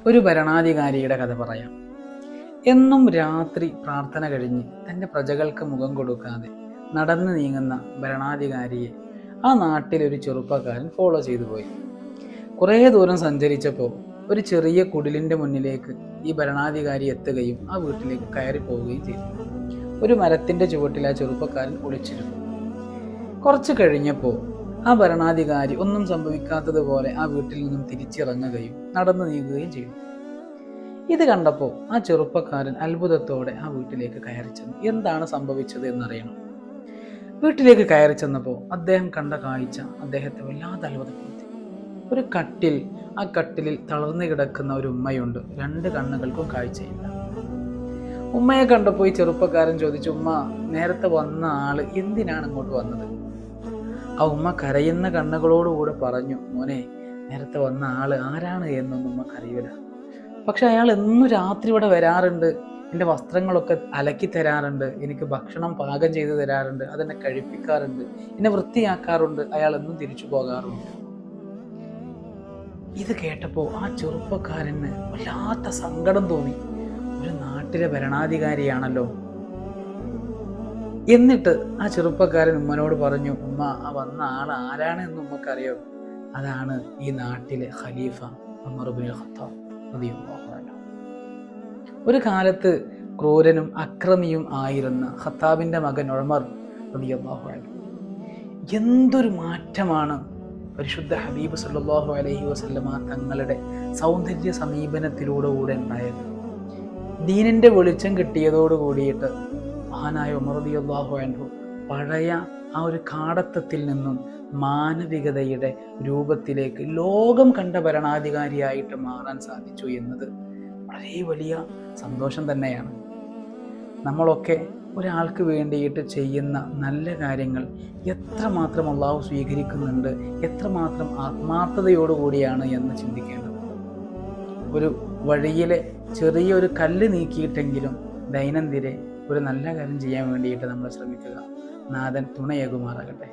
ഒരു ഭരണാധികാരിയുടെ കഥ പറയാം. എന്നും രാത്രി പ്രാർത്ഥന കഴിഞ്ഞ് തൻ്റെ പ്രജകൾക്ക് മുഖം കൊടുക്കാതെ നടന്നു നീങ്ങുന്ന ഭരണാധികാരിയെ ആ നാട്ടിലൊരു ചെറുപ്പക്കാരൻ ഫോളോ ചെയ്തു പോയി. കുറേ ദൂരം സഞ്ചരിച്ചപ്പോൾ ഒരു ചെറിയ കുടിലിൻ്റെ മുന്നിലേക്ക് ഈ ഭരണാധികാരി എത്തുകയും ആ വീട്ടിലേക്ക് കയറി പോവുകയും ചെയ്തു. ഒരു മരത്തിൻ്റെ ചുവട്ടിൽ ആ ചെറുപ്പക്കാരൻ ഒളിച്ചിരുന്നു. കുറച്ച് കഴിഞ്ഞപ്പോൾ ആ ഭരണാധികാരി ഒന്നും സംഭവിക്കാത്തതുപോലെ ആ വീട്ടിൽ നിന്നും തിരിച്ചിറങ്ങുകയും നടന്നു നീങ്ങുകയും ചെയ്തു. ഇത് കണ്ടപ്പോൾ ആ ചെറുപ്പക്കാരൻ അത്ഭുതത്തോടെ ആ വീട്ടിലേക്ക് കയറി ചെന്നു. എന്താണ് സംഭവിച്ചത് എന്നറിയണം. വീട്ടിലേക്ക് കയറി ചെന്നപ്പോൾ അദ്ദേഹം കണ്ട കാഴ്ച അദ്ദേഹത്തെ വല്ലാതെ അത്ഭുതപ്പെടുത്തി. ഒരു കട്ടിൽ, ആ കട്ടിലിൽ തളർന്നു കിടക്കുന്ന ഒരു ഉമ്മയുണ്ട്. 2 കണ്ണുകൾക്കും കാഴ്ചയില്ല. ഉമ്മയെ കണ്ടപ്പോൾ ഈ ചെറുപ്പക്കാരൻ ചോദിച്ചു, ഉമ്മ, നേരത്തെ വന്ന ആള് എന്തിനാണ് ഇങ്ങോട്ട് വന്നത്? ആ ഉമ്മ കരയുന്ന കണ്ണുകളോടുകൂടെ പറഞ്ഞു, മോനെ, നേരത്തെ വന്ന ആള് ആരാണ് എന്നൊന്നും ഉമ്മക്കറിയില്ല. പക്ഷെ അയാൾ എന്നും രാത്രി ഇവിടെ വരാറുണ്ട്, എൻ്റെ വസ്ത്രങ്ങളൊക്കെ അലക്കി തരാറുണ്ട്, എനിക്ക് ഭക്ഷണം പാകം ചെയ്ത് തരാറുണ്ട്, അതെന്നെ കഴിപ്പിക്കാറുണ്ട്, എന്നെ വൃത്തിയാക്കാറുണ്ട്, അയാൾ എന്നും തിരിച്ചു പോകാറുണ്ട്. ഇത് കേട്ടപ്പോൾ ആ ചെറുപ്പക്കാരന് വല്ലാത്ത സങ്കടം തോന്നി. ഒരു നാട്ടിലെ ഭരണാധികാരിയാണല്ലോ. എന്നിട്ട് ആ ചെറുപ്പക്കാരൻ ഉമ്മനോട് പറഞ്ഞു, ഉമ്മ, ആ വന്ന ആൾ ആരാണ് എന്ന് ഉമ്മക്കറിയോ? അതാണ് ഈ നാട്ടിലെ ഖലീഫ ഉമർ ഇബ്നുൽ ഖത്താബ് റളിയല്ലാഹു അൻഹു. ഒരു കാലത്ത് ക്രൂരനും അക്രമിയും ആയിരുന്ന ഖത്താബിന്റെ മകൻ ഉമർ റളിയല്ലാഹു അൻഹു എന്തൊരു മാറ്റമാണ് പരിശുദ്ധ ഹബീബ് സല്ലല്ലാഹു അലൈഹി വസല്ലമ തങ്ങളുടെ സൗന്ദര്യ സമീപനത്തിലൂടെ ഉണ്ടായത്. ദീനിന്റെ വെളിച്ചം കിട്ടിയതോട് കൂടിയിട്ട് മഹാനായ ഉമർ റളിയല്ലാഹു അൻഹു പഴയ ആ ഒരു കാടത്തത്തിൽ നിന്നും മാനവികതയുടെ രൂപത്തിലേക്ക് ലോകം കണ്ട ഭരണാധികാരിയായിട്ട് മാറാൻ സാധിച്ചു എന്നത് വളരെ വലിയ സന്തോഷം തന്നെയാണ്. നമ്മളൊക്കെ ഒരാൾക്ക് വേണ്ടിയിട്ട് ചെയ്യുന്ന നല്ല കാര്യങ്ങൾ എത്രമാത്രം അള്ളാഹു സ്വീകരിക്കുന്നുണ്ട്, എത്രമാത്രം ആത്മാർത്ഥതയോടുകൂടിയാണ് എന്ന് ചിന്തിക്കേണ്ടത്. ഒരു വഴിയിലെ ചെറിയൊരു കല്ല് നീക്കിയിട്ടെങ്കിലും ദൈനംദിനെ ഒരു നല്ല കാര്യം ചെയ്യാൻ വേണ്ടിയിട്ട് നമ്മൾ ശ്രമിക്കുക. നാഥൻ തുണയേകുമാറാകട്ടെ.